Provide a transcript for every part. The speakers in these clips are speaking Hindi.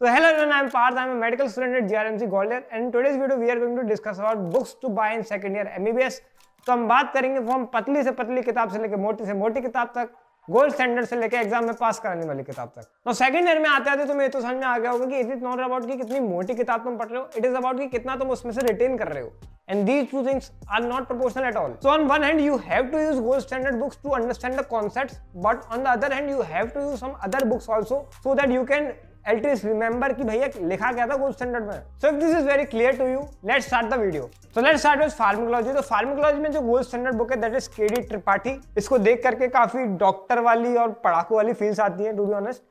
So hello everyone, I am Parth. I am a medical student at GRMC Gwalior and in today's video we are going to discuss about books to buy in second year MBBS. तो हम बात करेंगे फॉर्म पतली से पतली किताब से लेकर मोटी से मोटी किताब तक, गोल्ड स्टैंडर्ड से लेकर एग्जाम में पास कराने वाली किताब तक। तो सेकंड ईयर में आते आते तुम्हें तो समझ में आ गया होगा कि इट इज नॉट अबाउट कि कितनी मोटी किताब तुम पढ़ रहे हो, इट इज अबाउट कि कितना तुम उसमें से रिटेन कर रहे हो। And these two things are not proportional at all. So on one hand, you have to use gold standard books to understand the concepts, but on the other hand, you have to use some other books also so that you can at least remember कि भैया लिखा क्या था गोल्ड स्टैंडर्ड में। So if this is very clear to you, let's start the video. So let's start with pharmacology. तो फार्माकोलॉजी में जो गोल्ड स्टैंडर्ड बुक है that is KD त्रिपाठी। इसको देख करके काफी डॉक्टर वाली और पढ़ाकू वाली फील्स आती है टू बी ऑनेस्ट।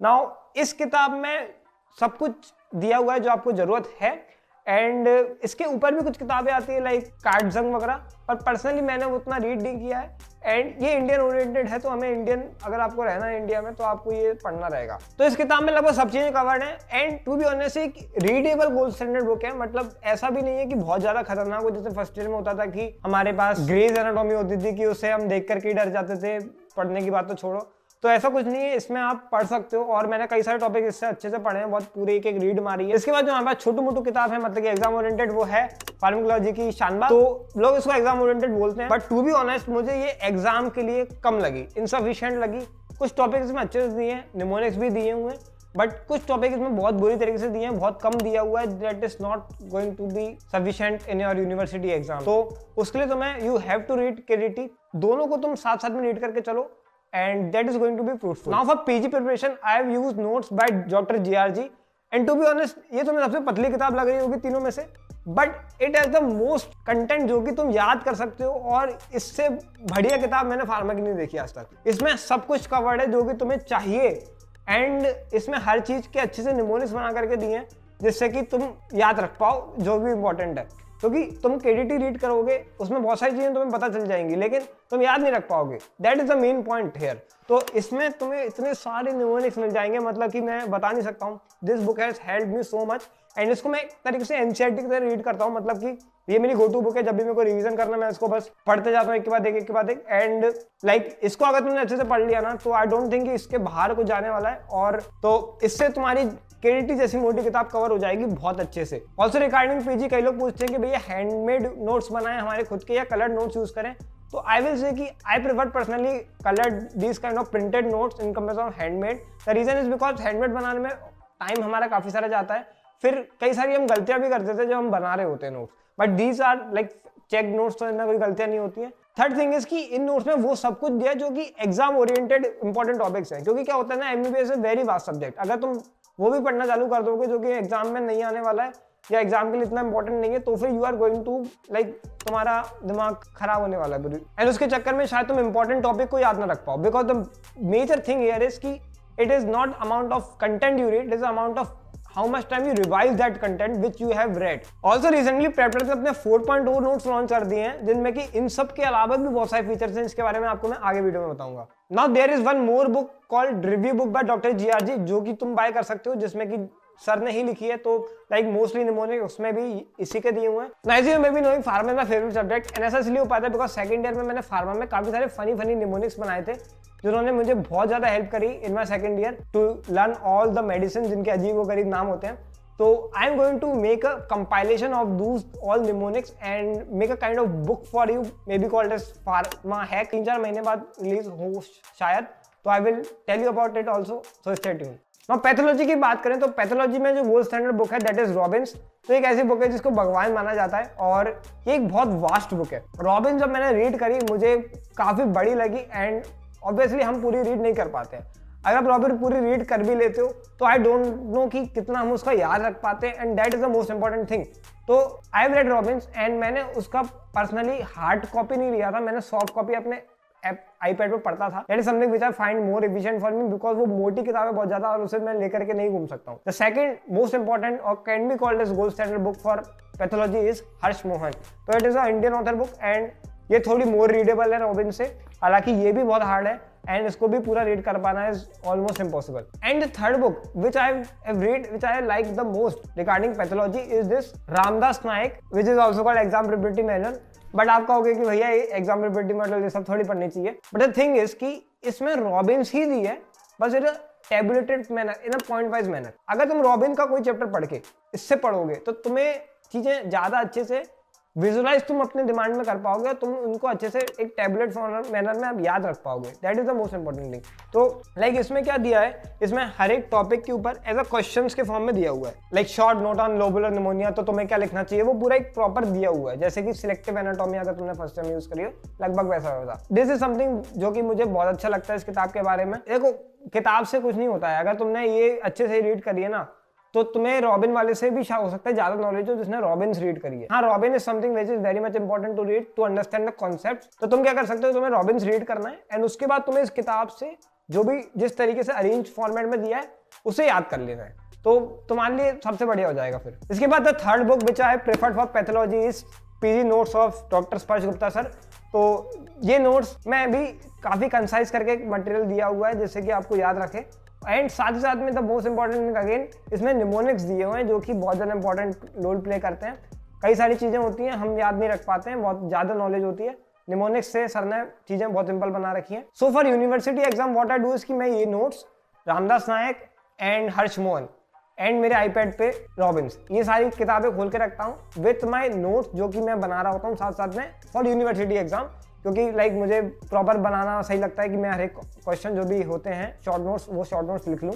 नाउ इस किताब में सब कुछ दिया हुआ है जो आपको जरूरत है एंड इसके ऊपर भी कुछ किताबें आती है लाइक कार्डजंग वगैरह, पर पर्सनली मैंने उतना रीड नहीं किया है एंड ये इंडियन ओरिएंटेड है तो हमें इंडियन अगर आपको रहना है इंडिया में तो आपको ये पढ़ना रहेगा। तो इस किताब में लगभग सब चीजें कवर्ड है एंड टू बी ऑनेस्ट एक रीडेबल गोल्ड स्टैंडर्ड बुक है। मतलब ऐसा भी नहीं है कि बहुत ज्यादा खतरनाक हो जैसे फर्स्ट ईयर में होता था कि हमारे पास ग्रेज एनाटॉमी होती थी कि उसे हम देख करके डर जाते थे, पढ़ने की बात तो छोड़ो। तो ऐसा कुछ नहीं है, इसमें आप पढ़ सकते हो और मैंने कई सारे टॉपिक इससे अच्छे से पढ़े हैं, बहुत पूरे एक रीड मारी है। इसके बाद जो हमारे पास छोटू मोटू किताब है मतलब कि एग्जाम ओरिएंटेड वो है फार्माकोलॉजी की शानबाग। तो लोग इसको एग्जाम ओरिएंटेड बोलते हैं बट टू बी ऑनेस्ट मुझे ये एग्जाम के लिए कम लगी, इनसफिशिएंट लगी। कुछ टॉपिक इसमें अच्छे से दिए हैं, निमोनिक्स भी दिए हुए हैं बट कुछ टॉपिक इसमें बहुत बुरी तरीके से दिए हैं, बहुत कम दिया हुआ है, that is not going to be sufficient in your university exam. तो उसके लिए तुम्हें you have to read KDT, दोनों को तुम साथ साथ में रीड करके चलो and that is going to be fruitful. Now for PG preparation, I have used notes by Dr. GRG and to be honest, ये तुम्हें सबसे पतली किताब लग रही होगी तीनों में से, but it has the most content जो कि तुम याद कर सकते हो और इससे बढ़िया किताब मैंने फार्मा की नहीं देखी आज तक। इसमें सब कुछ कवर्ड है जो कि तुम्हें चाहिए एंड इसमें हर चीज के अच्छे से निमोनिक्स बना करके दिए हैं जिससे कि तुम याद रख पाओ जो भी इंपॉर्टेंट है, क्योंकि तुम केडीटी रीड करोगे उसमें बहुत सारी चीजें तुम्हें पता चल जाएंगी लेकिन तुम याद नहीं रख पाओगे, that is the main point here. तो इसमें तुम्हें इतने सारे निमोनिक्स मिल जाएंगे मतलब कि मैं बता नहीं सकता हूँ। This book has helped me so much and इसको मैं एक तरीके से एनसीईआरटी की तरह रीड करता हूँ, मतलब कि ये मेरी गो टू बुक है। जब भी मेरे को रिवीजन करना मैं इसको बस पढ़ते जाता हूँ एक के बाद एक एंड लाइक इसको अगर तुमने अच्छे से पढ़ लिया ना तो आई डोंट थिंक इसके बाहर को जाने वाला है और तो इससे तुम्हारी केडीटी जैसी मोटी किताब कवर हो जाएगी बहुत अच्छे से। ऑल्सो रिगार्डिंग पीजी कई लोग पूछते हैं कि भैया हैंडमेड नोट्स बनाए हमारे खुद के या कलर्ड नोट्स यूज करें, तो आई विल से कि I prefer personally coloured this kind of printed notes in comparison of handmade. The reason is because handmade बनाने में टाइम हमारा काफी सारा जाता है, फिर कई सारी हम गलतियां भी करते थे जब हम बना रहे होते हैं notes, but these are like check notes तो इनमें कोई गलतियां नहीं होती है। थर्ड थिंग इज कि इन नोट्स में वो सब कुछ दिया जो कि एग्जाम ओरिएंटेड इंपॉर्टेंट टॉपिक्स हैं, क्योंकि क्या होता है ना MBBS is very vast subject. अगर तुम वो भी पढ़ना चालू कर दोगे जो कि एग्जाम में नहीं आने वाला है या एग्जाम के लिए इतना इंपॉर्टेंट नहीं है तो फिर you are going to like तुम्हारा दिमाग खराब होने वाला है एंड उसके चक्कर में शायद तुम इंपॉर्टेंट टॉपिक को याद ना रख पाओ। Because the major thing here is कि it is not amount of content you read, it is amount of how much time you revise that content which you have read. Also recently Preptest ने अपने 4.0 नोट्स लॉन्च कर दिए हैं जिनमें कि इन सब के अलावा भी बहुत सारे फीचर्स हैं, इसके बारे में आपको मैं आगे वीडियो में बताऊंगा। Now there is one more book called Review Book by Dr. GRG जो कि तुम बाय कर सकते हो, जिसमें कि सर ने ही लिखी है, तो लाइक मोस्टली निमोनिक उसमें भी इसी के दिए हुए हैं। Nice may be knowing pharma is my favourite subject and ऐसा इसलिए हो पाता है बिकॉज सेकंड ईयर में मैंने फार्मा में काफी सारे फनी निमोनिक्स बनाए थे जिन्होंने मुझे बहुत ज्यादा हेल्प करी in my second year to learn all the medicine जिनके अजीब व गरीब नाम होते हैं। So I am going to make a compilation of those all mnemonics and make a kind of book for you, maybe called as Pharma Hack। 3-4 महीने बाद रिलीज हो शायद, तो I will tell you about it also, so stay tuned। Now pathology की बात करें तो पैथोलॉजी में जो गोल्ड स्टैंडर्ड बुक है दैट इज रॉबिन्स। तो एक ऐसी बुक है जिसको भगवान माना जाता है और ये एक बहुत वास्ट बुक है। रॉबिन्स जब मैंने रीड करी मुझे काफी बड़ी लगी एंड ऑब्वियसली हम पूरी रीड नहीं कर पाते हैं। अगर आप रॉबिन पूरी रीड कर भी लेते हो तो आई डोंट नो कि कितना हम उसका याद रख पाते हैं and that is the most important thing. तो I have read Robbins and मैंने उसका पर्सनली हार्ड कॉपी नहीं लिया था, मैंने सॉफ्ट कॉपी अपने आईपैड पे पढ़ता था। That is something which I find more efficient for me because वो मोटी किताब है बहुत ज्यादा और उसे मैं लेकर के नहीं घूम सकता हूँ। द सेकंड मोस्ट इंपॉर्टेंट और can be called as gold standard book for pathology is Harsh Mohan. तो it is a Indian author book and ये थोड़ी मोर रीडेबल है रॉबिन से, हालांकि ये भी बहुत हार्ड है एंड इसको भी पूरा रीड कर पाना is almost impossible. And the third book which I have read which I like the most regarding pathology is this Ramdas Nayak which is also called exam preparatory manual. But आप कहोगे कि भैया एग्जाम प्रिपरेटरी मैनुअल ये सब थोड़ी पढ़नी चाहिए, बट द थिंग इज कि इसमें रॉबिन्स ही दी है, बस it tabulated manner, in a point wise manner. अगर तुम रॉबिन का कोई चैप्टर पढ़ के इससे पढ़ोगे तो तुम्हें चीजें ज्यादा अच्छे से विजुअलाइज तुम अपने दिमाग में कर पाओगे, तुम उनको अच्छे से एक टैबलेट मैनर में आप याद रख पाओगे। That is the most important thing. तो लाइक इसमें क्या दिया है, इसमें हर एक टॉपिक के ऊपर एज अ क्वेश्चंस के फॉर्म में दिया हुआ है। Like short note on lobular pneumonia, तो तुम्हें क्या लिखना चाहिए वो पूरा एक प्रॉपर दिया हुआ है, जैसे कि सिलेक्टिव एनाटॉमी अगर तुमने फर्स्ट टाइम यूज करी हो लगभग वैसा होगा। दिस इज समथिंग जो कि मुझे बहुत अच्छा लगता है इस किताब के बारे में। देखो किताब से कुछ नहीं होता है, अगर तुमने ये अच्छे से रीड करी है ना तो तुम्हें रॉबिन वाले से भी हो सकता है ज्यादा नॉलेज हो जिसने रॉबिन्स रीड करी है। हाँ, Robin is something which is very much important to read to understand the concepts. तो तुम क्या कर सकते हो, तुम्हें रॉबिन्स रीड करना है एंड उसके बाद तुम्हें इस किताब से जो भी जिस तरीके से अरेंज फॉर्मेट में दिया है उसे याद कर लेना है, तो तुम्हारे लिए सबसे बढ़िया हो जाएगा। फिर इसके बाद the third book which I preferred for pathology is PG notes of doctor स्पर्श गुप्ता सर। तो ये नोट्स में भी काफी कंसाइज करके मटेरियल दिया हुआ है जिससे कि आपको याद रखे। एंड साथ ही साथ में the most important thing again इसमें निमोनिक्स दिए हुए हैं जो कि बहुत ज़्यादा इंपॉर्टेंट रोल प्ले करते हैं। कई सारी चीज़ें होती हैं हम याद नहीं रख पाते हैं, बहुत ज़्यादा नॉलेज होती है। निमोनिक्स से सर ने चीज़ें बहुत सिंपल बना रखी हैं। So for university exam what I do is कि मैं ये notes Ramdas Nayak and Harsh Mohan and मेरे आईपैड पे रॉबिन्स ये सारी किताबें खोल के रखता हूँ विथ माई नोट्स जो कि मैं बना रहा होता हूँ साथ साथ में फॉर यूनिवर्सिटी एग्जाम, क्योंकि लाइक मुझे प्रॉपर बनाना सही लगता है कि मैं हर एक क्वेश्चन जो भी होते हैं शॉर्ट नोट्स वो शॉर्ट नोट्स लिख लूँ।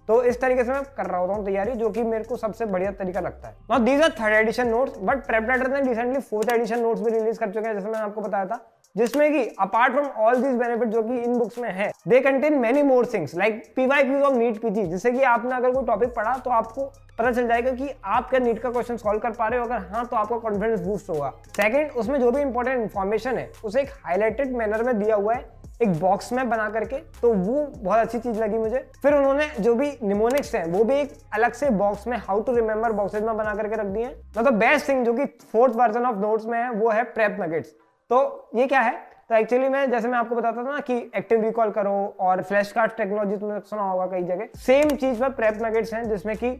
तो इस तरीके से मैं कर रहा होता हूँ तैयारी, जो कि मेरे को सबसे बढ़िया तरीका लगता है। Now these are third edition notes, but PrepLadder ने रिसेंटली फोर्थ एडिशन नोट्स भी रिलीज कर चुके हैं जैसे मैंने आपको बताया था, जिसमें कि apart from all these benefit जो कि इन बुक्स में है they contain many more things like PYQs of NEET PG, जिससे कि आपने अगर कोई टॉपिक पढ़ा तो आपको पता चल जाएगा कि आप क्या नीट का क्वेश्चन सॉल्व कर पा रहे हो, अगर हाँ तो आपका कॉन्फिडेंस बूस्ट होगा। सेकंड, उसमें जो भी इंपॉर्टेंट इन्फॉर्मेशन है उसे एक हाईलाइटेड मैनर में दिया हुआ है एक बॉक्स में बना करके, तो वो बहुत अच्छी चीज लगी मुझे। फिर उन्होंने जो भी निमोनिक्स हैं वो भी एक अलग से बॉक्स में हाउ टू रिमेंबर बॉक्सेज में बना करके रख दिए हैं। मतलब बेस्ट थिंग जो कि फोर्थ वर्जन ऑफ नोट्स में है वो है प्रेप नगेट्स। तो ये क्या है, तो एक्चुअली मैं जैसे मैं आपको बताता था ना कि एक्टिव रिकॉल करो और फ्लैश कार्ड टेक्नोलॉजी तुमने सुना होगा कई जगह, सेम चीज पर प्रेप नगेट्स हैं जिसमें कि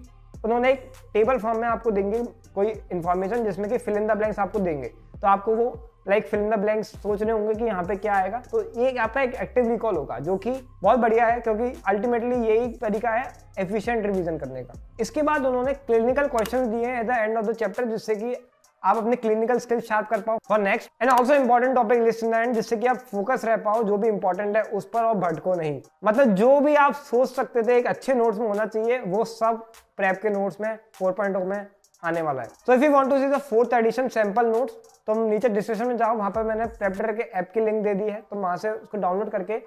उन्होंने एक टेबल फॉर्म में आपको देंगे कोई इन्फॉर्मेशन जिसमें कि फिल इन द ब्लैंक्स आपको देंगे, तो आपको वो like fill in the blanks सोच रहे होंगे कि यहाँ पे क्या आएगा, तो ये आपका एक एक्टिव रिकॉल होगा जो कि बहुत बढ़िया है क्योंकि अल्टीमेटली यही तरीका है एफिशिएंट रिवीजन करने का। इसके बाद उन्होंने क्लिनिकल क्वेश्चंस दिए हैं at the end of the chapter जिससे कि आप अपने क्लिनिकल स्किल शार्प कर पाओ for next and also important topic list in the end, जिससे कि आप फोकस रह पाओ जो भी इंपॉर्टेंट है उस पर और भटको नहीं। मतलब जो भी आप सोच सकते थे एक अच्छे नोट्स में होना चाहिए वो सब प्रेप के नोट्स में 4.0 में आने वाला है। तो if you want to see the fourth edition sample notes तो नीचे डिस्क्रिप्शन में जाओ, वहां पर मैंने प्रेपरेटर के ऐप की लिंक दे दी है, तो वहां से उसको डाउनलोड करके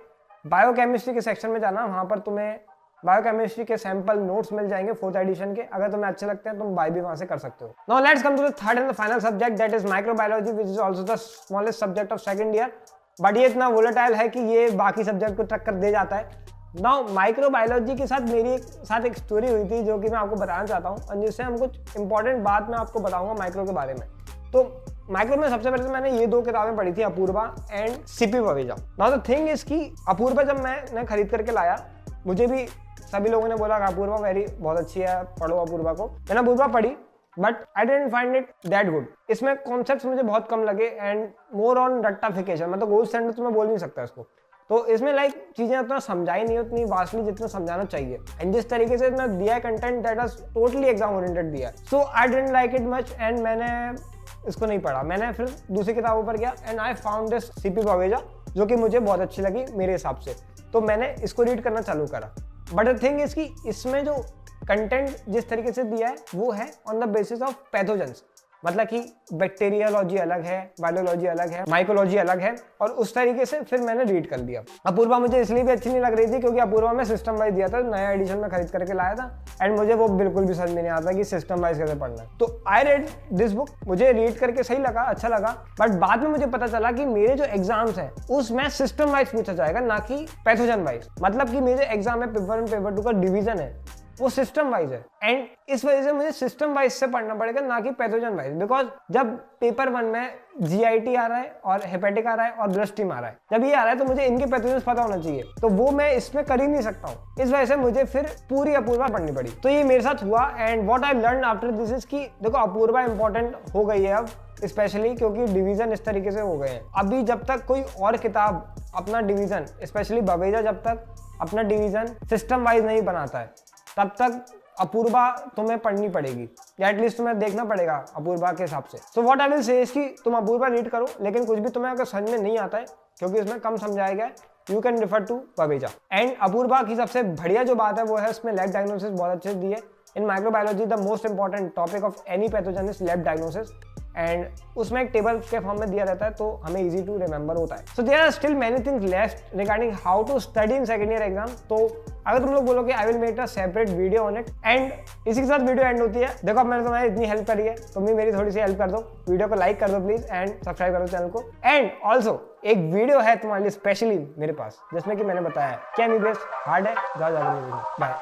बायोकेमिस्ट्री के सेक्शन में जाना, वहां पर तुम्हें बायोकेमिस्ट्री के सैंपल नोट्स मिल जाएंगे फोर्थ एडिशन के। अगर तुम्हें अच्छे लगते हैं तुम बाय भी वहां से कर सकते हो। Now let's come to the third and the final subject that is microbiology which is also the smallest subject of second year, but ये इतना वोलेटाइल है कि ये बाकी सब्जेक्ट को टक्कर दे जाता है। नाउ माइक्रोबायोलॉजी के साथ मेरी एक स्टोरी हुई थी जो कि मैं आपको बताना चाहता हूँ और जिससे हम कुछ इंपॉर्टेंट बात मैं आपको बताऊंगा माइक्रो के बारे में। तो माइक्रो में सबसे पहले मैंने ये दो किताबें पढ़ी थी, Apoorva and CP Paveja. Now the thing is कि अपूर्वा जब मैंने खरीद करके लाया, मुझे भी सभी लोगों ने बोला कि अपूर्वा बहुत अच्छी है, पढ़ो अपूर्वा को। मैंने अपूर्वा पढ़ी but I didn't find it that good. इसमें कॉन्सेप्ट्स मुझे बहुत कम लगे एंड मोर ऑन रट्टाफिकेशन, मतलब गोल्ड स्टैंडर्ड तो मैं बोल नहीं सकता इसको। तो इसमें लाइक चीजें उतना समझाई नहीं उतनी वास्टली जितना समझाना चाहिए, एंड जिस तरीके से मैं दिया है content that was totally exam oriented दिया, so I didn't like it much and मैंने इसको नहीं पढ़ा। मैंने फिर दूसरी किताबों पर गया and I found this C P Paweja कि मुझे बहुत अच्छी लगी मेरे हिसाब से, तो मैंने इसको रीड करना चालू करा। बट द थिंग इज कि इसमें जो कंटेंट जिस तरीके से दिया है वो है on the basis of pathogens, मतलब कि बैक्टीरियोलॉजी अलग है, बायोलॉजी अलग है, माइकोलॉजी अलग है, और उस तरीके से फिर मैंने रीड कर दिया। अपूर्वा मुझे इसलिए भी अच्छी नहीं लग रही थी क्योंकि अपूर्वा में सिस्टम वाइज दिया था, नया एडिशन में खरीद करके लाया था एंड मुझे वो बिल्कुल भी समझ में नहीं आता कि सिस्टम वाइज कैसे पढ़ना है। तो आई रेड दिस बुक, मुझे रीड करके सही लगा, अच्छा लगा, बट बाद में मुझे पता चला कि मेरे जो एग्जाम्स हैं उसमें सिस्टम वाइज पूछा जाएगा ना कि पैथोजन वाइज। मतलब कि मेरे एग्जाम में पेपर 1 पेपर 2 का डिवीजन है वो सिस्टम वाइज है, एंड इस वजह से मुझे सिस्टम वाइज से पढ़ना पड़ेगा, ना कि पैथोजन वाइज। बिकॉज जब पेपर 1 में GIT आ रहा है और हेपेटिक आ रहा है और ब्लड स्ट्रीम आ रहा है, जब ये आ रहा है तो मुझे इनके पैथोजन पता होना चाहिए, तो वो मैं इसमें कर ही नहीं सकता हूँ। इस वजह से मुझे फिर पूरी अपूर्वा पढ़नी पड़ी। तो ये मेरे साथ हुआ, and what I learn after this is कि देखो अपूर्वा इंपॉर्टेंट हो गई है अब, स्पेशली क्योंकि डिवीजन इस तरीके से हो गए हैं। अभी जब तक कोई और किताब अपना डिवीजन, स्पेशली बवेजा जब तक अपना डिवीजन सिस्टम वाइज नहीं बनाता है, तब तक अपूर्वा तुम्हें पढ़नी पड़ेगी, या एटलीस्ट तुम्हें देखना पड़ेगा अपूर्वा के हिसाब से। सो व्हाट आई विल से इज कि तुम अपूर्वा रीड करो, लेकिन कुछ भी तुम्हें अगर समझ में नहीं आता है, क्योंकि इसमें कम समझाया गया है, you can refer to Baweja. And Apurva की सबसे बढ़िया जो बात है वो है उसमें लैब डायग्नोसिस बहुत अच्छे से दी है। इन microbiology the most important topic of any pathogen is lab diagnosis, and उसमें एक टेबल के फॉर्म में दिया रहता है, तो हमें इजी टू रिमेंबर होता है। So there are still many things left regarding how to study in second year exam. तो अगर तुम लोग बोलोगे I will make a separate video on it, and इसी के साथ वीडियो एंड होती है। देखो अब मैंने तुम्हारी इतनी हेल्प करी है, तुम भी मेरी थोड़ी सी हेल्प कर दो, वीडियो को लाइक कर दो प्लीज, एंड सब्सक्राइब कर दो चैनल को। एंड ऑल्सो एक वीडियो है तुम्हारे लिए स्पेशली मेरे पास, जिसमें कि मैंने बताया है क्या MBBS हार्ड है, ज्यादा बाय।